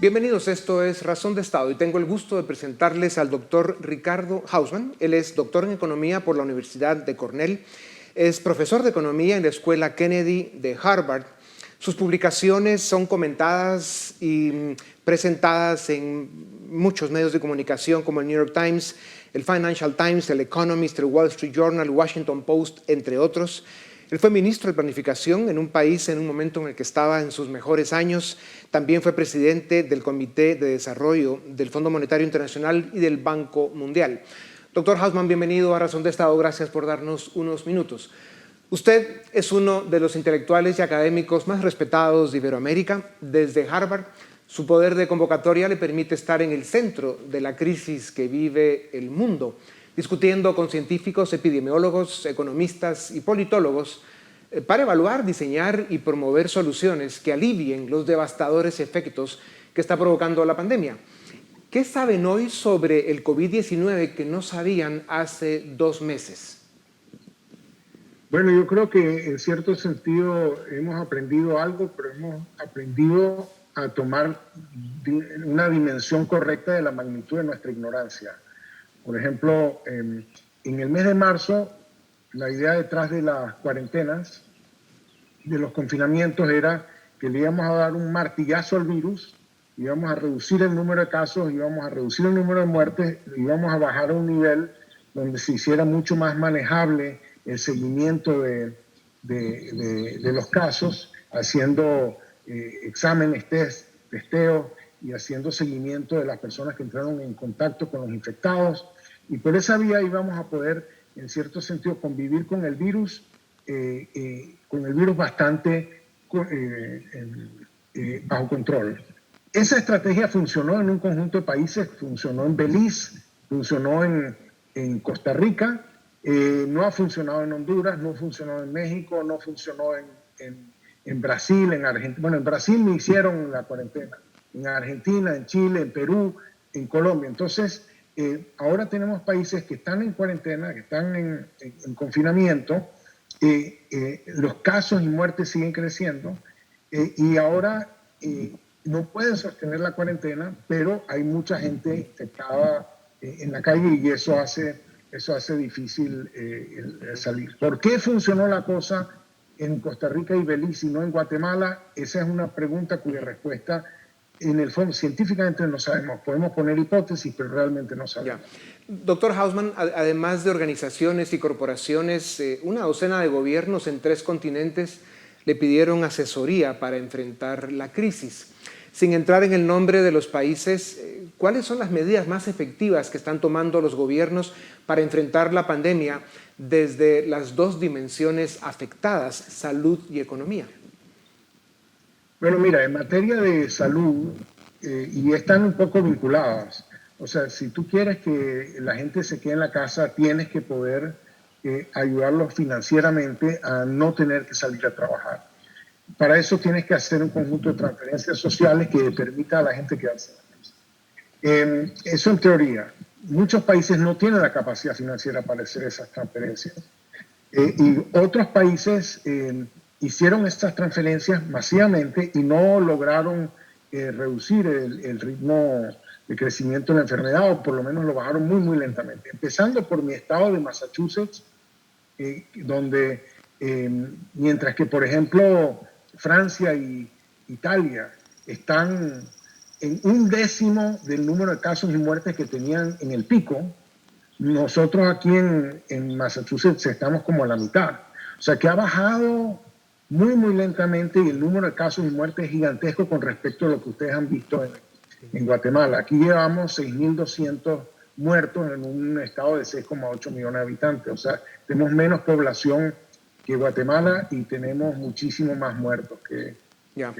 Bienvenidos, esto es Razón de Estado y tengo el gusto de presentarles al doctor Ricardo Hausmann. Él es doctor en Economía por la Universidad de Cornell, es profesor de Economía en la Escuela Kennedy de Harvard. Sus publicaciones son comentadas y presentadas en muchos medios de comunicación como el New York Times, el Financial Times, el Economist, el Wall Street Journal, el Washington Post, entre otros. Él fue ministro de Planificación en un país en un momento en el que estaba en sus mejores años. También fue presidente del Comité de Desarrollo del Fondo Monetario Internacional y del Banco Mundial. Doctor Hausmann, bienvenido a Razón de Estado. Gracias por darnos unos minutos. Usted es uno de los intelectuales y académicos más respetados de Iberoamérica. Desde Harvard, su poder de convocatoria le permite estar en el centro de la crisis que vive el mundo, discutiendo con científicos, epidemiólogos, economistas y politólogos para evaluar, diseñar y promover soluciones que alivien los devastadores efectos que está provocando la pandemia. ¿Qué saben hoy sobre el COVID-19 que no sabían hace 2 meses? Bueno, yo creo que en cierto sentido hemos aprendido algo, pero hemos aprendido a tomar una dimensión correcta de la magnitud de nuestra ignorancia. Por ejemplo, en el mes de marzo, la idea detrás de las cuarentenas, de los confinamientos, era que le íbamos a dar un martillazo al virus, íbamos a reducir el número de casos, íbamos a reducir el número de muertes, íbamos a bajar a un nivel donde se hiciera mucho más manejable el seguimiento de los casos, haciendo exámenes, testeos, y haciendo seguimiento de las personas que entraron en contacto con los infectados. Y por esa vía íbamos a poder, en cierto sentido, convivir con el virus bastante bajo control. Esa estrategia funcionó en un conjunto de países, funcionó en Belice, funcionó en Costa Rica, no ha funcionado en Honduras, no funcionó en México, no funcionó en Brasil, en Argentina. Bueno, en Brasil me hicieron la cuarentena. En Argentina, en Chile, en Perú, en Colombia. Entonces, ahora tenemos países que están en cuarentena, que están en confinamiento, los casos y muertes siguen creciendo, y ahora no pueden sostener la cuarentena, pero hay mucha gente infectada en la calle y eso hace difícil salir. ¿Por qué funcionó la cosa en Costa Rica y Belice y no en Guatemala? Esa es una pregunta cuya respuesta en el fondo científicamente no sabemos. Podemos poner hipótesis, pero realmente no sabemos. Ya. Doctor Hausmann, además de organizaciones y corporaciones, una docena de gobiernos en 3 continentes le pidieron asesoría para enfrentar la crisis. Sin entrar en el nombre de los países, ¿cuáles son las medidas más efectivas que están tomando los gobiernos para enfrentar la pandemia desde las 2 dimensiones afectadas, salud y economía? Bueno, mira, en materia de salud, y están un poco vinculadas, o sea, si tú quieres que la gente se quede en la casa, tienes que poder ayudarlos financieramente a no tener que salir a trabajar. Para eso tienes que hacer un conjunto de transferencias sociales que permita a la gente quedarse en la casa. Eso en teoría. Muchos países no tienen la capacidad financiera para hacer esas transferencias. Y otros países hicieron estas transferencias masivamente y no lograron reducir el ritmo de crecimiento de la enfermedad, o por lo menos lo bajaron muy, muy lentamente. Empezando por mi estado de Massachusetts, donde mientras que, por ejemplo, Francia y Italia están en 1/10 del número de casos y muertes que tenían en el pico, nosotros aquí en Massachusetts estamos como a la mitad. O sea que ha bajado muy, muy lentamente y el número de casos y muertes es gigantesco con respecto a lo que ustedes han visto en Guatemala. Aquí llevamos 6.200 muertos en un estado de 6,8 millones de habitantes. O sea, tenemos menos población que Guatemala y tenemos muchísimo más muertos que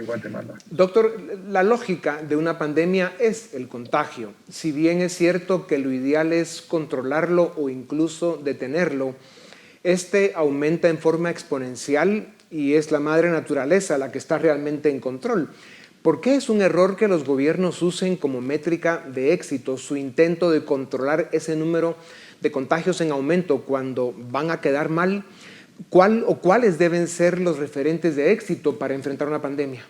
Guatemala. Doctor, la lógica de una pandemia es el contagio. Si bien es cierto que lo ideal es controlarlo o incluso detenerlo, este aumenta en forma exponencial y es la madre naturaleza la que está realmente en control. ¿Por qué es un error que los gobiernos usen como métrica de éxito su intento de controlar ese número de contagios en aumento cuando van a quedar mal? ¿Cuál o cuáles deben ser los referentes de éxito para enfrentar una pandemia?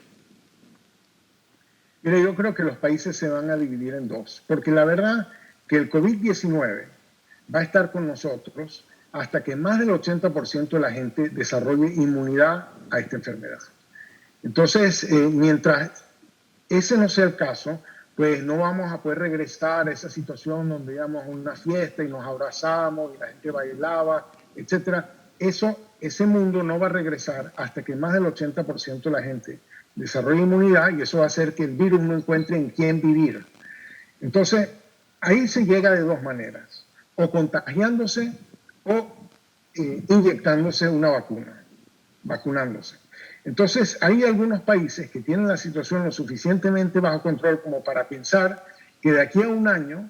Mira, yo creo que los países se van a dividir en dos, porque la verdad que el COVID-19 va a estar con nosotros hasta que más del 80% de la gente desarrolle inmunidad a esta enfermedad. Entonces, mientras ese no sea el caso, pues no vamos a poder regresar a esa situación donde íbamos a una fiesta y nos abrazamos y la gente bailaba, etcétera. Ese mundo no va a regresar hasta que más del 80% de la gente desarrolle inmunidad, y eso va a hacer que el virus no encuentre en quién vivir. Entonces, ahí se llega de dos maneras: o contagiándose o inyectándose una vacuna, vacunándose. Entonces, hay algunos países que tienen la situación lo suficientemente bajo control como para pensar que de aquí a un año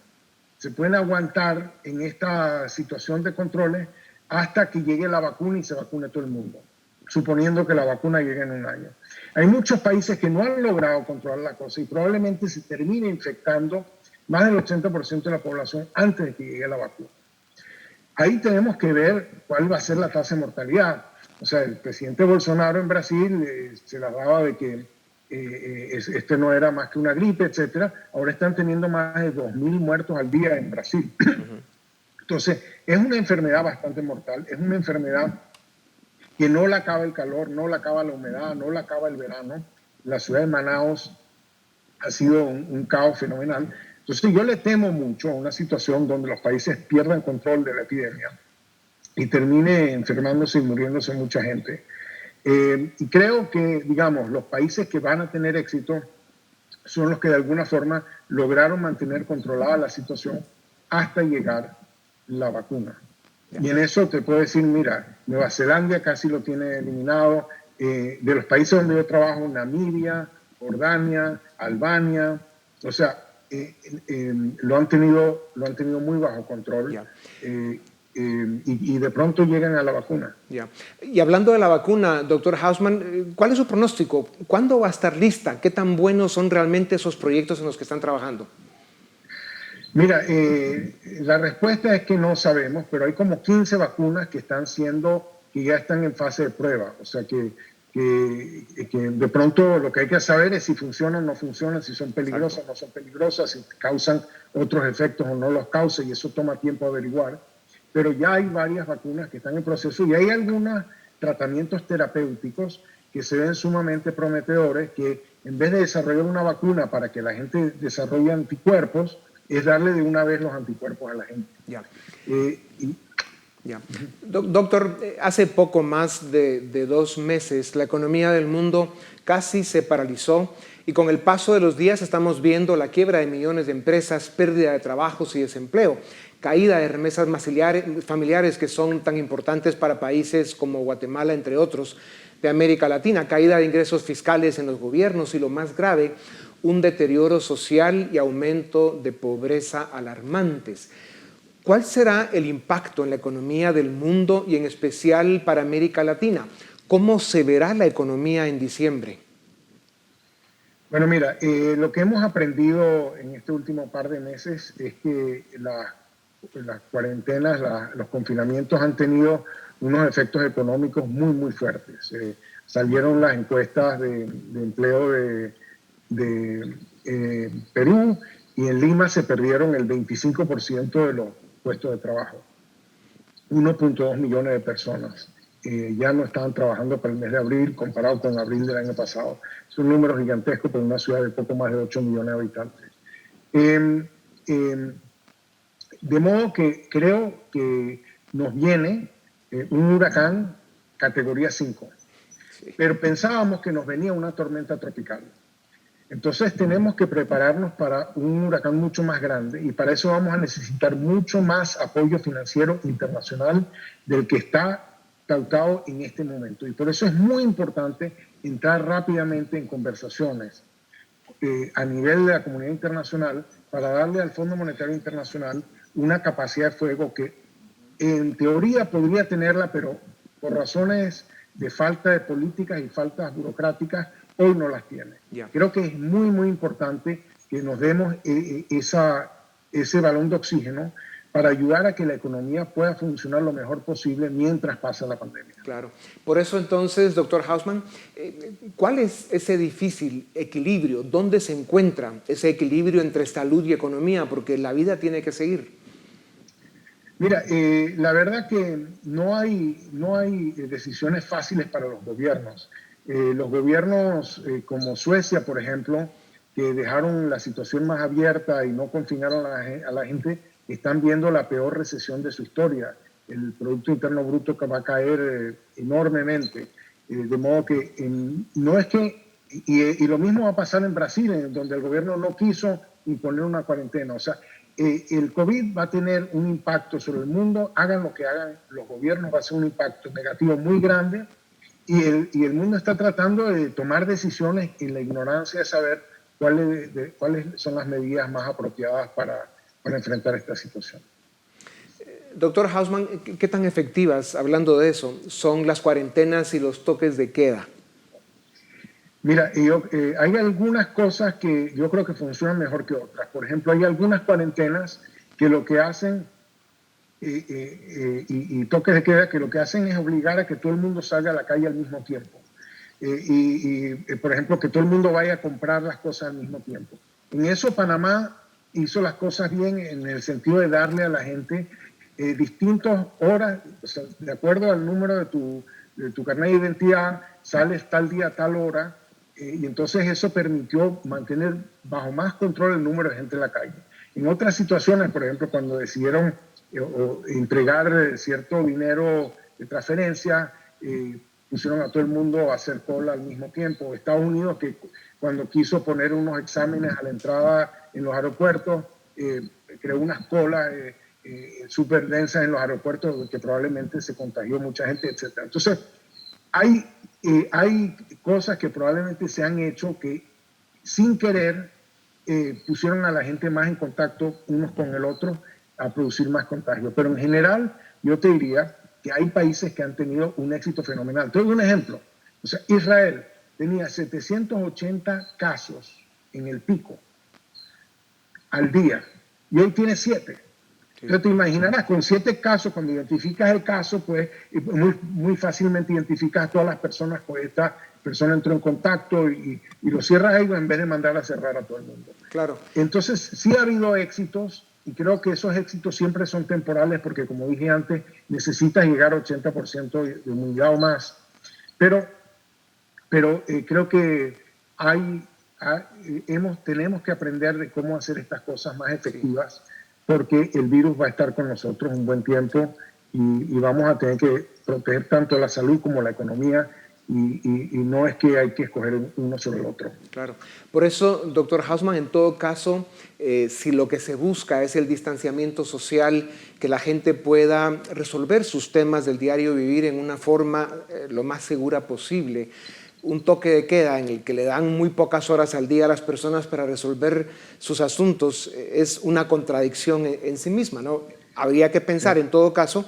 se pueden aguantar en esta situación de controles hasta que llegue la vacuna y se vacune todo el mundo, suponiendo que la vacuna llegue en un año. Hay muchos países que no han logrado controlar la cosa y probablemente se termine infectando más del 80% de la población antes de que llegue la vacuna. Ahí tenemos que ver cuál va a ser la tasa de mortalidad. O sea, el presidente Bolsonaro en Brasil se la daba de que este no era más que una gripe, etcétera. Ahora están teniendo más de 2.000 muertos al día en Brasil. Entonces, es una enfermedad bastante mortal, es una enfermedad que no la acaba el calor, no la acaba la humedad, no la acaba el verano. La ciudad de Manaus ha sido un caos fenomenal. Entonces, yo le temo mucho a una situación donde los países pierdan control de la epidemia y termine enfermándose y muriéndose mucha gente. Y creo que, digamos, los países que van a tener éxito son los que de alguna forma lograron mantener controlada la situación hasta llegar la vacuna. Y en eso te puedo decir, mira, Nueva Zelanda casi lo tiene eliminado. De los países donde yo trabajo, Namibia, Jordania, Albania, o sea, lo han tenido muy bajo control. Y de pronto llegan a la vacuna. Y hablando de la vacuna, doctor Hausman, ¿cuál es su pronóstico? ¿Cuándo va a estar lista? ¿Qué tan buenos son realmente esos proyectos en los que están trabajando? Mira, la respuesta es que no sabemos, pero hay como 15 vacunas que ya están en fase de prueba. O sea que de pronto lo que hay que saber es si funcionan o no funcionan, si son peligrosas o no son peligrosas, si causan otros efectos o no los causan, y eso toma tiempo averiguar. Pero ya hay varias vacunas que están en proceso y hay algunos tratamientos terapéuticos que se ven sumamente prometedores, que en vez de desarrollar una vacuna para que la gente desarrolle anticuerpos, es darle de una vez los anticuerpos a la gente. Doctor, hace poco más de 2 meses la economía del mundo casi se paralizó y con el paso de los días estamos viendo la quiebra de millones de empresas, pérdida de trabajos y desempleo, caída de remesas familiares que son tan importantes para países como Guatemala, entre otros, de América Latina, caída de ingresos fiscales en los gobiernos y, lo más grave, un deterioro social y aumento de pobreza alarmantes. ¿Cuál será el impacto en la economía del mundo y en especial para América Latina? ¿Cómo se verá la economía en diciembre? Bueno, mira, lo que hemos aprendido en este último par de meses es que las cuarentenas, los confinamientos han tenido unos efectos económicos muy, muy fuertes. Salieron las encuestas de empleo de Perú, y en Lima se perdieron el 25% de los puestos de trabajo. 1.2 millones de personas ya no estaban trabajando para el mes de abril comparado con abril del año pasado. Es un número gigantesco para una ciudad de poco más de 8 millones de habitantes. De modo que creo que nos viene un huracán categoría 5, pero pensábamos que nos venía una tormenta tropical. Entonces tenemos que prepararnos para un huracán mucho más grande, y para eso vamos a necesitar mucho más apoyo financiero internacional del que está pautado en este momento. Y por eso es muy importante entrar rápidamente en conversaciones a nivel de la comunidad internacional para darle al Fondo Monetario Internacional una capacidad de fuego que en teoría podría tenerla, pero por razones de falta de políticas y faltas burocráticas hoy no las tiene. Creo que es muy, muy importante que nos demos ese balón de oxígeno para ayudar a que la economía pueda funcionar lo mejor posible mientras pasa la pandemia. Claro. Por eso entonces, doctor Hausman, ¿cuál es ese difícil equilibrio? ¿Dónde se encuentra ese equilibrio entre salud y economía? Porque la vida tiene que seguir. Mira, la verdad que no hay decisiones fáciles para los gobiernos. Los gobiernos como Suecia, por ejemplo, que dejaron la situación más abierta y no confinaron a la gente, están viendo la peor recesión de su historia. El Producto Interno Bruto que va a caer enormemente. De modo que no es que... Y lo mismo va a pasar en Brasil, donde el gobierno no quiso imponer una cuarentena. O sea, el COVID va a tener un impacto sobre el mundo, hagan lo que hagan los gobiernos, va a ser un impacto negativo muy grande y el mundo está tratando de tomar decisiones en la ignorancia de saber cuáles son las medidas más apropiadas para enfrentar esta situación. Doctor Hausman, ¿qué tan efectivas, hablando de eso, son las cuarentenas y los toques de queda? Mira, hay algunas cosas que yo creo que funcionan mejor que otras. Por ejemplo, hay algunas cuarentenas que lo que hacen, y toques de queda, que lo que hacen es obligar a que todo el mundo salga a la calle al mismo tiempo. Por ejemplo, que todo el mundo vaya a comprar las cosas al mismo tiempo. En eso Panamá hizo las cosas bien en el sentido de darle a la gente distintas horas, o sea, de acuerdo al número de tu carnet de identidad, sales tal día, tal hora, y entonces eso permitió mantener bajo más control el número de gente en la calle. En otras situaciones, por ejemplo, cuando decidieron entregar cierto dinero de transferencia, pusieron a todo el mundo a hacer cola al mismo tiempo. Estados Unidos, que cuando quiso poner unos exámenes a la entrada en los aeropuertos, creó unas colas súper densas en los aeropuertos que probablemente se contagió mucha gente, etc. Entonces, hay cosas que probablemente se han hecho que sin querer pusieron a la gente más en contacto unos con el otro a producir más contagio. Pero en general yo te diría que hay países que han tenido un éxito fenomenal. Te doy un ejemplo. O sea, Israel tenía 780 casos en el pico al día y hoy tiene 7. Entonces te imaginarás, con 7 casos, cuando identificas el caso, pues muy fácilmente identificas a todas las personas, pues esta persona entró en contacto y lo cierras ahí en vez de mandar a cerrar a todo el mundo. Claro. Entonces sí ha habido éxitos y creo que esos éxitos siempre son temporales porque, como dije antes, necesitas llegar a 80% de inmunidad o más. Pero creo que tenemos que aprender de cómo hacer estas cosas más efectivas. Sí. Porque el virus va a estar con nosotros un buen tiempo y vamos a tener que proteger tanto la salud como la economía y no es que hay que escoger uno sobre el otro. Claro. Por eso, doctor Hausman, en todo caso, si lo que se busca es el distanciamiento social, que la gente pueda resolver sus temas del diario vivir en una forma lo más segura posible, un toque de queda en el que le dan muy pocas horas al día a las personas para resolver sus asuntos es una contradicción en sí misma, ¿no? Habría que pensar, en todo caso,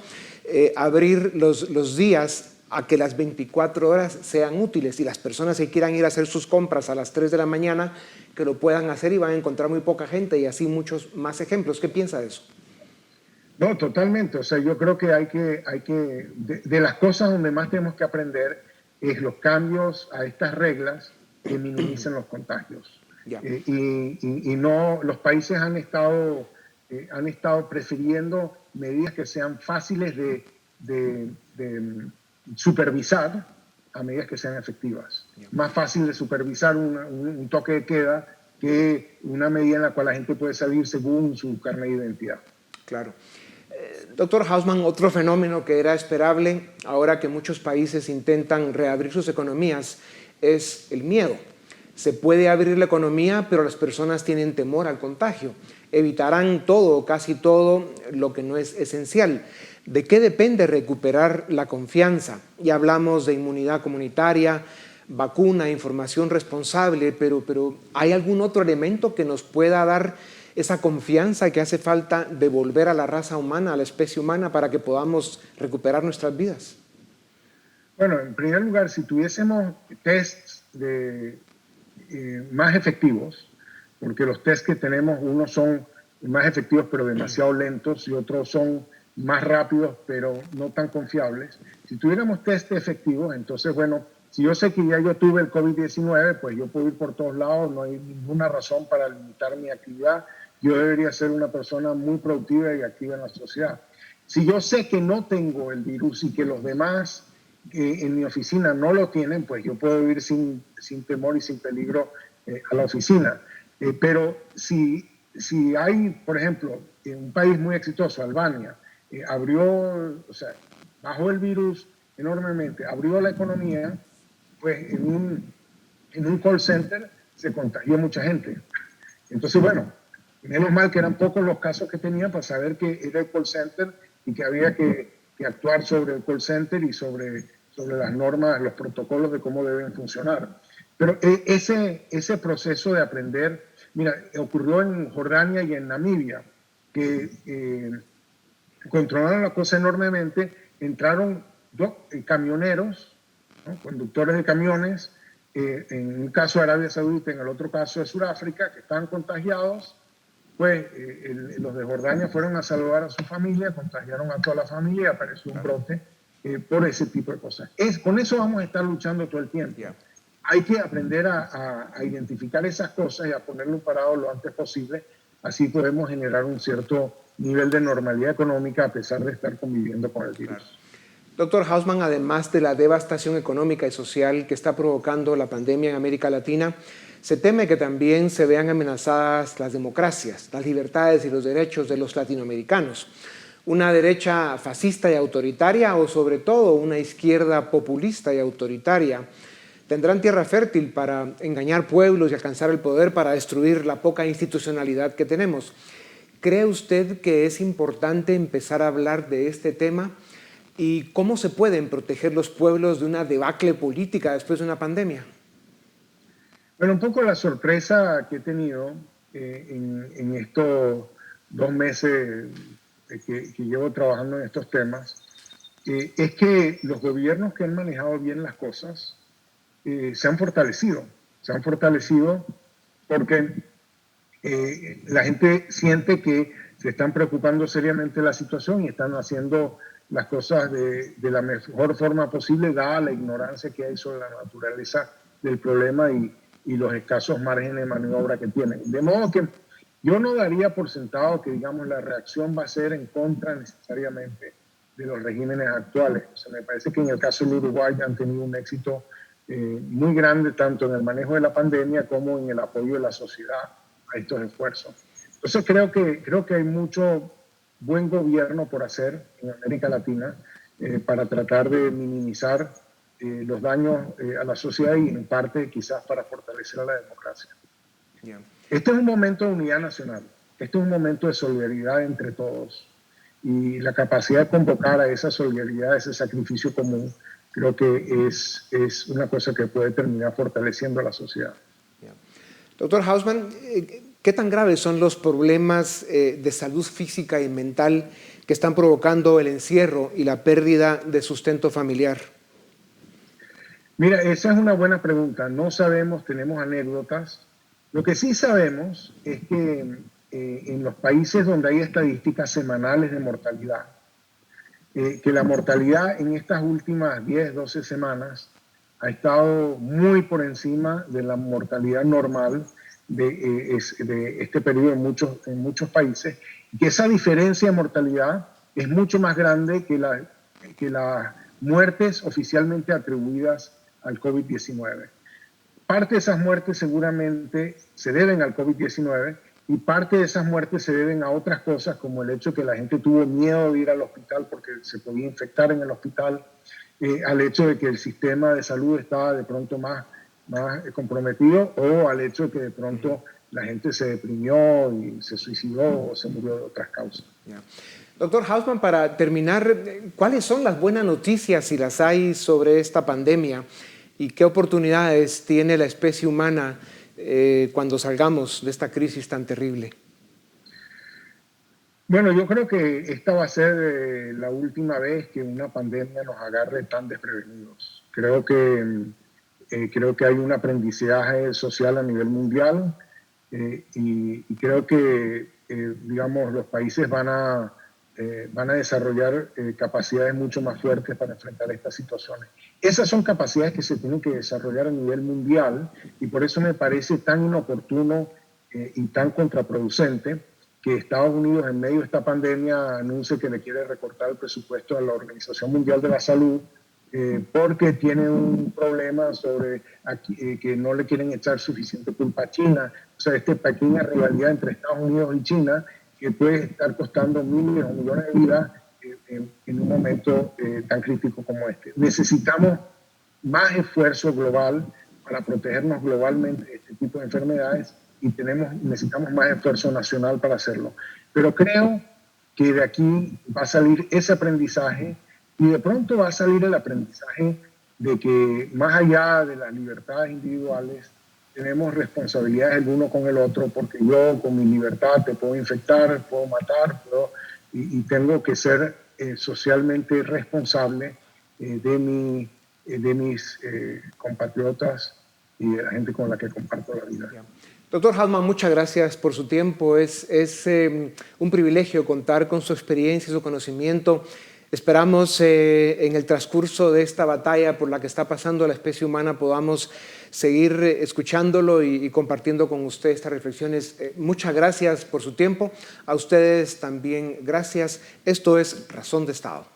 abrir los días a que las 24 horas sean útiles y las personas que quieran ir a hacer sus compras a las 3 de la mañana, que lo puedan hacer y van a encontrar muy poca gente y así muchos más ejemplos. ¿Qué piensa de eso? No, totalmente. O sea, yo creo que hay que de las cosas donde más tenemos que aprender es los cambios a estas reglas que minimicen los contagios. Y no, los países han estado prefiriendo medidas que sean fáciles de supervisar a medidas que sean efectivas. Más fácil de supervisar un toque de queda que una medida en la cual la gente puede salir según su carnet de identidad. Claro. Doctor Hausman, otro fenómeno que era esperable ahora que muchos países intentan reabrir sus economías es el miedo. Se puede abrir la economía, pero las personas tienen temor al contagio. Evitarán todo, casi todo, lo que no es esencial. ¿De qué depende recuperar la confianza? Ya hablamos de inmunidad comunitaria, vacuna, información responsable, pero ¿hay algún otro elemento que nos pueda dar esa confianza que hace falta devolver a la raza humana, a la especie humana, para que podamos recuperar nuestras vidas? Bueno, en primer lugar, si tuviésemos tests más efectivos, porque los tests que tenemos, unos son más efectivos pero demasiado lentos y otros son más rápidos pero no tan confiables. Si tuviéramos test efectivos, entonces, bueno, si yo sé que ya yo tuve el COVID-19, pues yo puedo ir por todos lados, no hay ninguna razón para limitar mi actividad. Yo debería ser una persona muy productiva y activa en la sociedad. Si yo sé que no tengo el virus y que los demás en mi oficina no lo tienen, pues yo puedo ir sin temor y sin peligro a la oficina. Pero si hay, por ejemplo, en un país muy exitoso, Albania, abrió, o sea, bajó el virus enormemente, abrió la economía, pues en un call center se contagió mucha gente. Entonces, bueno, menos mal que eran pocos los casos que tenían para saber que era el call center y que había que actuar sobre el call center y sobre las normas, los protocolos de cómo deben funcionar. Pero ese proceso de aprender, mira, ocurrió en Jordania y en Namibia, que controlaron la cosa enormemente, entraron camioneros, ¿no? Conductores de camiones, en un caso de Arabia Saudita, en el otro caso de Sudáfrica, que estaban contagiados, pues los de Jordania fueron a saludar a su familia, contagiaron a toda la familia y apareció un brote por ese tipo de cosas. Con eso vamos a estar luchando todo el tiempo. Yeah. Hay que aprender a identificar esas cosas y a ponerle un parado lo antes posible, así podemos generar un cierto nivel de normalidad económica a pesar de estar conviviendo con el virus. Claro. Doctor Hausman, además de la devastación económica y social que está provocando la pandemia en América Latina, se teme que también se vean amenazadas las democracias, las libertades y los derechos de los latinoamericanos. Una derecha fascista y autoritaria o sobre todo una izquierda populista y autoritaria tendrán tierra fértil para engañar pueblos y alcanzar el poder para destruir la poca institucionalidad que tenemos. ¿Cree usted que es importante empezar a hablar de este tema? ¿Y cómo se pueden proteger los pueblos de una debacle política después de una pandemia? Bueno, un poco la sorpresa que he tenido en estos 2 meses que llevo trabajando en estos temas es que los gobiernos que han manejado bien las cosas se han fortalecido. Se han fortalecido porque la gente siente que se están preocupando seriamente de la situación y están haciendo las cosas de la mejor forma posible, dada la ignorancia que hay sobre la naturaleza del problema y los escasos márgenes de maniobra que tienen. De modo que yo no daría por sentado que, digamos, la reacción va a ser en contra necesariamente de los regímenes actuales. O sea, me parece que en el caso del Uruguay han tenido un éxito muy grande tanto en el manejo de la pandemia como en el apoyo de la sociedad a estos esfuerzos. Entonces creo que hay mucho buen gobierno por hacer en América Latina para tratar de minimizar los daños a la sociedad y en parte quizás para fortalecer a la democracia. Yeah. Este es un momento de unidad nacional, este es un momento de solidaridad entre todos y la capacidad de convocar a esa solidaridad, a ese sacrificio común, creo que es una cosa que puede terminar fortaleciendo a la sociedad. Yeah. Doctor Hausman, ¿qué tan graves son los problemas de salud física y mental que están provocando el encierro y la pérdida de sustento familiar? Mira, esa es una buena pregunta. No sabemos, tenemos anécdotas. Lo que sí sabemos es que en los países donde hay estadísticas semanales de mortalidad, que la mortalidad en estas últimas 10, 12 semanas ha estado muy por encima de la mortalidad normal de este periodo en muchos países, y que esa diferencia de mortalidad es mucho más grande que las muertes oficialmente atribuidas al COVID-19. Parte de esas muertes seguramente se deben al COVID-19 y parte de esas muertes se deben a otras cosas, como el hecho que la gente tuvo miedo de ir al hospital porque se podía infectar en el hospital, al hecho de que el sistema de salud estaba de pronto más comprometido, o al hecho de que de pronto la gente se deprimió y se suicidó o se murió de otras causas. Yeah. Doctor Hausman, para terminar, ¿cuáles son las buenas noticias, si las hay, sobre esta pandemia? ¿Y qué oportunidades tiene la especie humana cuando salgamos de esta crisis tan terrible? Bueno, yo creo que esta va a ser la última vez que una pandemia nos agarre tan desprevenidos. Creo que hay un aprendizaje social a nivel mundial y creo que digamos, los países van a desarrollar capacidades mucho más fuertes para enfrentar estas situaciones. Esas son capacidades que se tienen que desarrollar a nivel mundial y por eso me parece tan inoportuno y tan contraproducente que Estados Unidos en medio de esta pandemia anuncie que le quiere recortar el presupuesto a la Organización Mundial de la Salud porque tiene un problema sobre que no le quieren echar suficiente culpa a China. O sea, esta pequeña rivalidad entre Estados Unidos y China que puede estar costando miles o millones de vidas en un momento tan crítico como este. Necesitamos más esfuerzo global para protegernos globalmente de este tipo de enfermedades y necesitamos más esfuerzo nacional para hacerlo. Pero creo que de aquí va a salir ese aprendizaje y de pronto va a salir el aprendizaje de que más allá de las libertades individuales, tenemos responsabilidades el uno con el otro, porque yo con mi libertad te puedo infectar, puedo matar, y tengo que ser socialmente responsable de mis compatriotas y de la gente con la que comparto la vida. Doctor Hausmann, muchas gracias por su tiempo. Es un privilegio contar con su experiencia y su conocimiento. Esperamos en el transcurso de esta batalla por la que está pasando la especie humana podamos seguir escuchándolo y compartiendo con usted estas reflexiones. Muchas gracias por su tiempo. A ustedes también gracias. Esto es Razón de Estado.